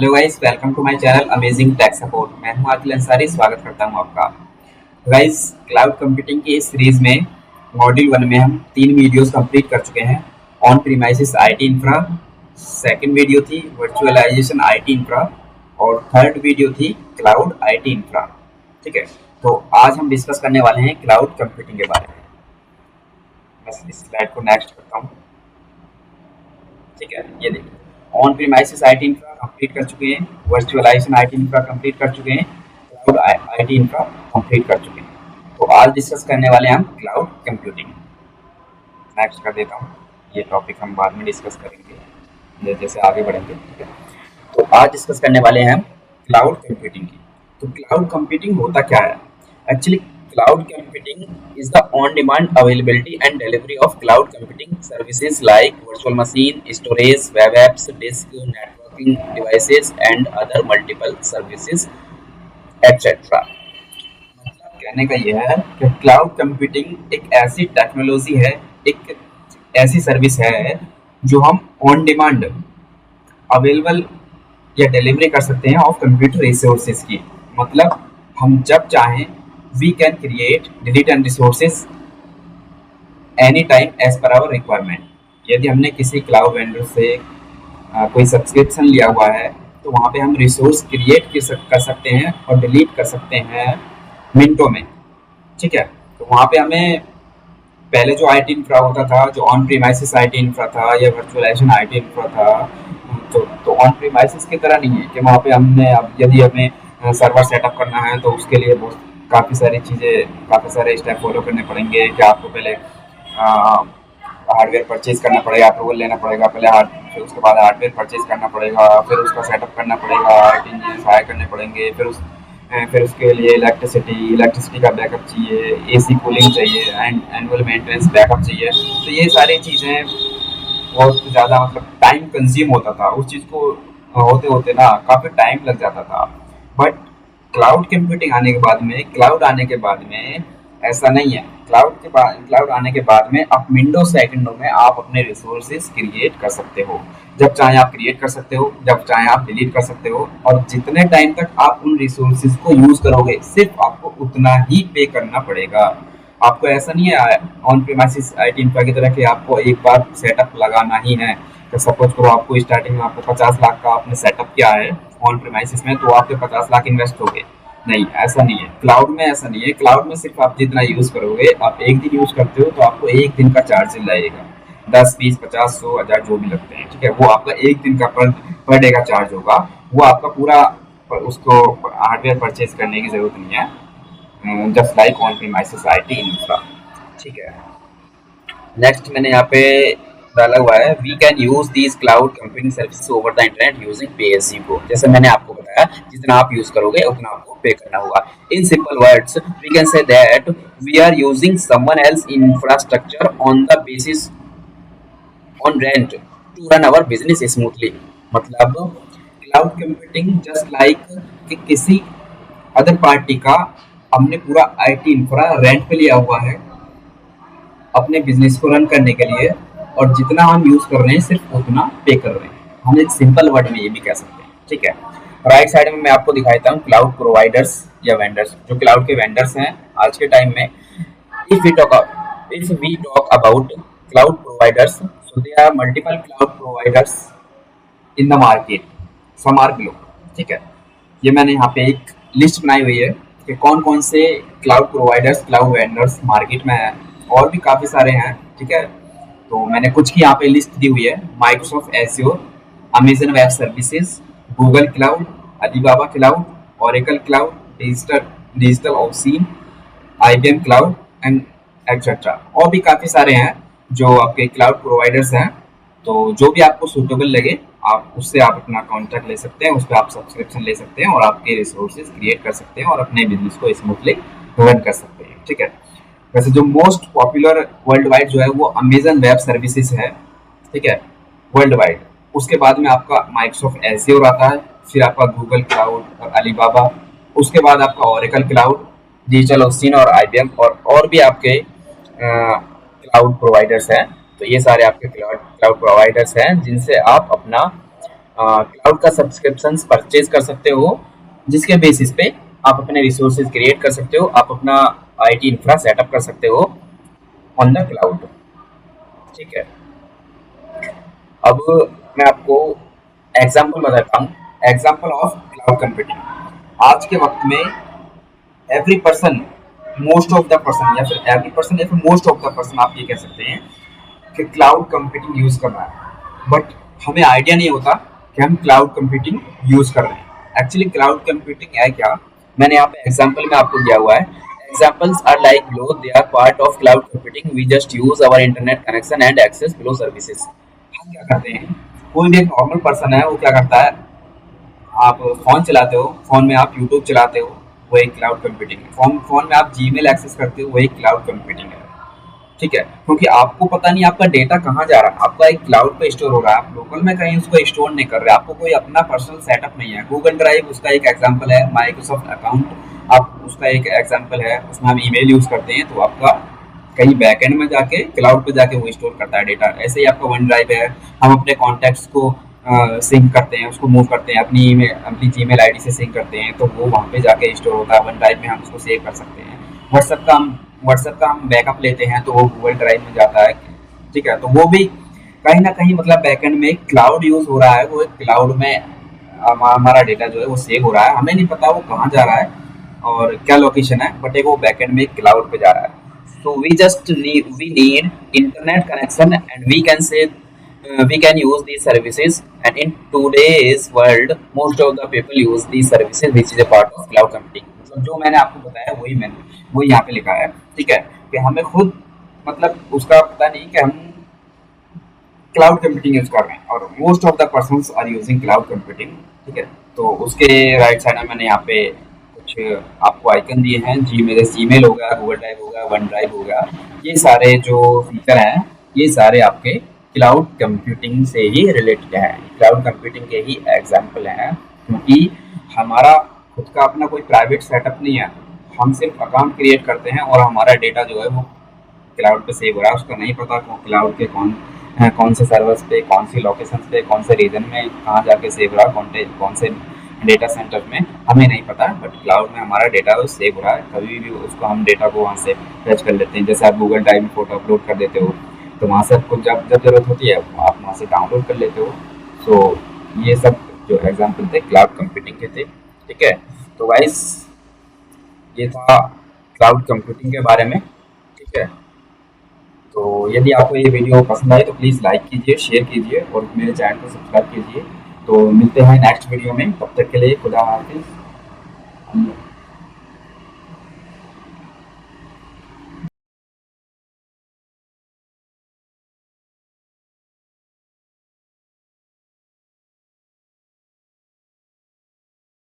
Hello guys, welcome to my channel amazing tech support. मैं हूं आदिल अंसारी, स्वागत करता हूं आपका। गाइस, क्लाउड कंप्यूटिंग की इस सीरीज में मॉड्यूल 1 में हम 3 वीडियोस कंप्लीट कर चुके हैं। On premises IT infra, second video थी वर्चुअलाइजेशन आईटी इंफ्रा और थर्ड वीडियो थी क्लाउड आईटी इंफ्रा। ठीक है, तो आज हम डिस्कस करने वाले हैं क्लाउड कंप्यूटिंग के बारे में। बस इस स्लाइड को नेक्स्ट करता हूँ। ठीक है, ये देखिए, on premises IT infra complete कर चुके हैं, वर्चुअलाइजेशन आईटी इंफ्रा कंप्लीट कर चुके हैं, क्लाउड आईटी इंफ्रा कंप्लीट कर चुके हैं। तो आज डिस्कस करने वाले हैं हम क्लाउड कंप्यूटिंग। नेक्स्ट कर देता हूँ, ये टॉपिक हम बाद में डिस्कस करेंगे जैसे आगे बढ़ेंगे। ठीक है, तो आज डिस्कस करने वाले हैं हम क्लाउड कंप्यूटिंग की। तो क्लाउड कंप्यूटिंग होता क्या है? Actually cloud computing is the on-demand availability and delivery of cloud computing services like virtual machine, storage, web apps, disk, networking devices, and other multiple services, etc. मतलब कहने का यह है कि क्लाउड कंप्यूटिंग एक ऐसी टेक्नोलॉजी है, एक ऐसी सर्विस है जो हम ऑन डिमांड अवेलेबल या डिलीवरी कर सकते हैं ऑफ कंप्यूटर रिसोर्सेज की। मतलब हम जब चाहें we can create delete and resources any time as per our requirement. यदि हमने किसी क्लाउड वेंडर से कोई सब्सक्रिप्शन लिया हुआ है तो वहाँ पे हम रिसोर्स क्रिएट कर सकते हैं और डिलीट कर सकते हैं मिनटों में। ठीक है, तो वहाँ पे हमें पहले जो आईटी इंफ्रा होता था, जो ऑन प्रीमाइसेस आईटी इंफ्रा था या वर्चुअलाइजेशन आईटी इंफ्रा था, तो ऑन प्रीमाइसेस की तरह नहीं है कि वहाँ पे हमने अब यदि हमें सर्वर सेटअप करना है तो उसके लिए बहुत काफ़ी सारी चीज़ें, काफ़ी सारे स्टेप फॉलो करने पड़ेंगे कि आपको पहले हार्डवेयर परचेज करना पड़ेगा, अप्रूवल लेना पड़ेगा पहले फिर उसके बाद हार्डवेयर परचेज करना पड़ेगा, फिर उसका सेटअप करना पड़ेगा, आईटी इंजीनियर हायर करने पड़ेंगे, फिर उसके लिए इलेक्ट्रिसिटी का बैकअप चाहिए, एसी कूलिंग चाहिए एंड एनुअल मेंटेनेंस बैकअप चाहिए। तो ये सारी चीज़ें बहुत ज़्यादा मतलब टाइम कंज्यूम होता था। उस चीज़ को होते होते ना काफ़ी टाइम लग जाता था। बट क्लाउड कंप्यूटिंग आने के बाद में, क्लाउड आने के बाद में ऐसा नहीं है। क्लाउड आने के बाद में आप मिनटों सेकंडों में आप अपने रिसोर्सेज क्रिएट कर सकते हो। जब चाहे आप क्रिएट कर सकते हो, जब चाहे आप डिलीट कर सकते हो, और जितने टाइम तक आप उन रिसोर्सेज को यूज करोगे सिर्फ आपको उतना ही पे करना पड़ेगा। आपको ऐसा नहीं है ऑन प्रीमाइसेस आईटी इंफ्रा की तरह कि आपको एक बार सेटअप लगाना ही है। तो सपोज करो आपको स्टार्टिंग में आपको 50 लाख का आपने सेटअप किया है ऑन प्रीमाइसेस में, तो आपके 50 लाख इन्वेस्ट हो गए। नहीं, ऐसा नहीं है। क्लाउड में ऐसा नहीं है। क्लाउड में सिर्फ आप जितना यूज करोगे, आप एक दिन यूज करते हो तो आपको एक दिन का चार्ज लगेगा, 10, 20, 50, 100, 1000 जो भी लगते हैं। ठीक है, वो आपका एक दिन का पर डे का चार्ज होगा। वो आपका पूरा, उसको हार्डवेयर परचेज करने की जरूरत नहीं है, just like on premises IT infra. ठीक है, नेक्स्ट मैंने यहाँ पे डाला हुआ है, we can use these cloud computing services over the internet using pay as you go. जैसे मैंने आपको बताया, जितना आप यूज करोगे उतना आपको पे करना होगा। In simple words we can say that we are using someone else infrastructure on the basis on rent to run our business smoothly. मतलब क्लाउड कंप्यूटिंग जस्ट लाइक कि किसी अदर पार्टी का हमने पूरा आईटी इंफ्रा रेंट पे लिया हुआ है अपने बिजनेस को रन करने के लिए, और जितना हम यूज कर रहे हैं सिर्फ उतना पे कर रहे हैं। हम एक सिंपल वर्ड में ये भी कह सकते हैं। ठीक है, राइट साइड में मैं आपको दिखाता हूँ क्लाउड प्रोवाइडर्स या वेंडर्स, जो क्लाउड के वेंडर्स हैं आज के टाइम में। If we talk about cloud providers, so there are multiple cloud providers in the market, some are below. ठीक है, ये मैंने यहाँ पे एक लिस्ट बनाई हुई है कि कौन कौन से cloud providers, cloud vendors market में हैं, और भी काफ़ी सारे हैं। ठीक है, तो मैंने कुछ की यहाँ पे लिस्ट दी हुई है। Microsoft azure, Amazon web services, Google cloud, Alibaba cloud, Oracle cloud, digital ossein, IBM cloud and etcetera. और भी काफ़ी सारे हैं जो आपके क्लाउड प्रोवाइडर्स हैं। तो जो भी आपको सूटेबल लगे आप उससे आप अपना कॉन्टैक्ट ले सकते हैं, उस पर आप सब्सक्रिप्शन ले सकते हैं और आपके रिसोर्सेज क्रिएट कर सकते हैं और अपने बिजनेस को स्मूथली रन कर सकते हैं। ठीक है, वैसे जो मोस्ट पॉपुलर वर्ल्ड वाइड जो है वो अमेजन वेब सर्विसेज है। ठीक है, वर्ल्ड वाइड। उसके बाद में आपका माइक्रोसॉफ्ट एज्योर आता है, फिर आपका गूगल क्लाउड और अलीबाबा, उसके बाद आपका ओरेकल क्लाउड, डिजिटल ओसिन और आईबीएम, और भी आपके क्लाउड प्रोवाइडर्स हैं। तो ये सारे आपके क्लाउड प्रोवाइडर्स हैं जिनसे आप अपना क्लाउड का सब्सक्रिप्शंस परचेज कर सकते हो, जिसके बेसिस पे आप अपने रिसोर्सेज क्रिएट कर सकते हो, आप अपना आईटी इंफ्रा सेटअप कर सकते हो ऑन द क्लाउड। ठीक है। अब मैं आपको एग्जांपल बताता हूँ, एग्जांपल ऑफ क्लाउड कंप्यूटिंग। आज के वक्त में every person, most of the person, या फिर एवरी पर्सन या फिर मोस्ट ऑफ द पर्सन आप ये कह सकते हैं कि क्लाउड कंप्यूटिंग यूज कर रहा है, बट हमें आइडिया नहीं होता कि हम क्लाउड कंप्यूटिंग यूज कर रहे हैं। एक्चुअली क्लाउड कंप्यूटिंग है क्या, मैंने यहाँ पे एग्जांपल में आपको दिया हुआ है। Examples are like below, they are part of cloud computing, we just use our internet connection and access below services। हम क्या करते हैं, कोई भी एक नॉर्मल पर्सन है वो क्या करता है, आप फ़ोन चलाते हो, फ़ोन में आप यूट्यूब चलाते हो, वो एक क्लाउड कंप्यूटिंग है। फ़ोन में आप जीमेल एक्सेस करते हो, वो एक क्लाउड कंप्यूटिंग है। ठीक है, क्योंकि आपको पता नहीं आपका डेटा कहाँ जा रहा है, आपका एक क्लाउड पे स्टोर हो रहा है, आप लोकल में कहीं उसको स्टोर नहीं कर रहे, आपको कोई अपना पर्सनल सेटअप नहीं है। गूगल ड्राइव उसका एक एग्जांपल है, माइक्रोसॉफ्ट अकाउंट आप उसका एक एग्जांपल है, उसमें हम ईमेल यूज़ करते हैं, तो आपका कहीं बैकएंड में जाके क्लाउड पे जाके वो स्टोर करता है डेटा। ऐसे ही आपका वन ड्राइव है, हम अपने कॉन्टैक्ट्स को सिंक करते हैं, उसको मूव करते हैं, अपनी जीमेल आईडी से सिंक करते हैं, तो वो वहाँ पे जाके स्टोर होता है। वन ड्राइव में हम उसको सेव कर सकते हैं। व्हाट्सएप का हम बैकअप लेते हैं, तो वो गूगल ड्राइव में जाता है। ठीक है, तो वो भी कहीं ना कहीं मतलब बैकएंड में क्लाउड यूज हो रहा है, वो क्लाउड में हमारा डेटा जो है वो सेव हो रहा है, हमें नहीं पता वो कहाँ जा रहा है और क्या लोकेशन है, बट एक वो बैकएंड में क्लाउड पे जा रहा है। So we need internet connection, and we can use these services, and in today's world most of the people use these services, which is a part of cloud computing। मतलब जो मैंने आपको बताया वही यहाँ पे लिखा है। ठीक है, कि हमें खुद मतलब उसका पता नहीं कि हम क्लाउड कंप्यूटिंग यूज कर रहे हैं, और most of the persons are using cloud computing. ठीक है, तो उसके राइट साइड में मैंने यहाँ पे कुछ आपको आइकन दिए हैं, जीमेल हो गया, गूगल ड्राइव हो गया, वन ड्राइव हो गया, ये सारे जो फीचर हैं ये सारे आपके क्लाउड कंप्यूटिंग से ही रिलेटेड हैं, क्लाउड कंप्यूटिंग के ही एग्जाम्पल हैं। क्योंकि हमारा खुद का अपना कोई प्राइवेट सेटअप नहीं है, हम सिर्फ अकाउंट क्रिएट करते हैं और हमारा डेटा जो है वो क्लाउड पे सेव हो रहा है। उसका नहीं पता क्लाउड के कौन से सर्वर्स पे, कौन सी लोकेशंस पे, कौन से रीजन में कहाँ जाके सेव हो रहा है, कौन से डेटा सेंटर में, हमें नहीं पता, बट क्लाउड में हमारा डेटा वो सेव हो रहा है। कभी भी उसको हम डेटा को वहाँ से फेच कर लेते हैं। जैसे आप गूगल ड्राइव में फोटो अपलोड कर देते हो, तो वहाँ से आपको जब जब जरूरत होती है आप वहाँ से डाउनलोड कर लेते हो। सो ये सब जो एग्जाम्पल थे क्लाउड कंप्यूटिंग के थे। ठीक है, तो वाइस ये था क्लाउड कंप्यूटिंग के बारे में। ठीक है, तो यदि आपको ये वीडियो पसंद आए तो प्लीज़ लाइक कीजिए, शेयर कीजिए और मेरे चैनल को सब्सक्राइब कीजिए। तो मिलते हैं नेक्स्ट वीडियो में, तब तक के लिए खुदा हाफिज़।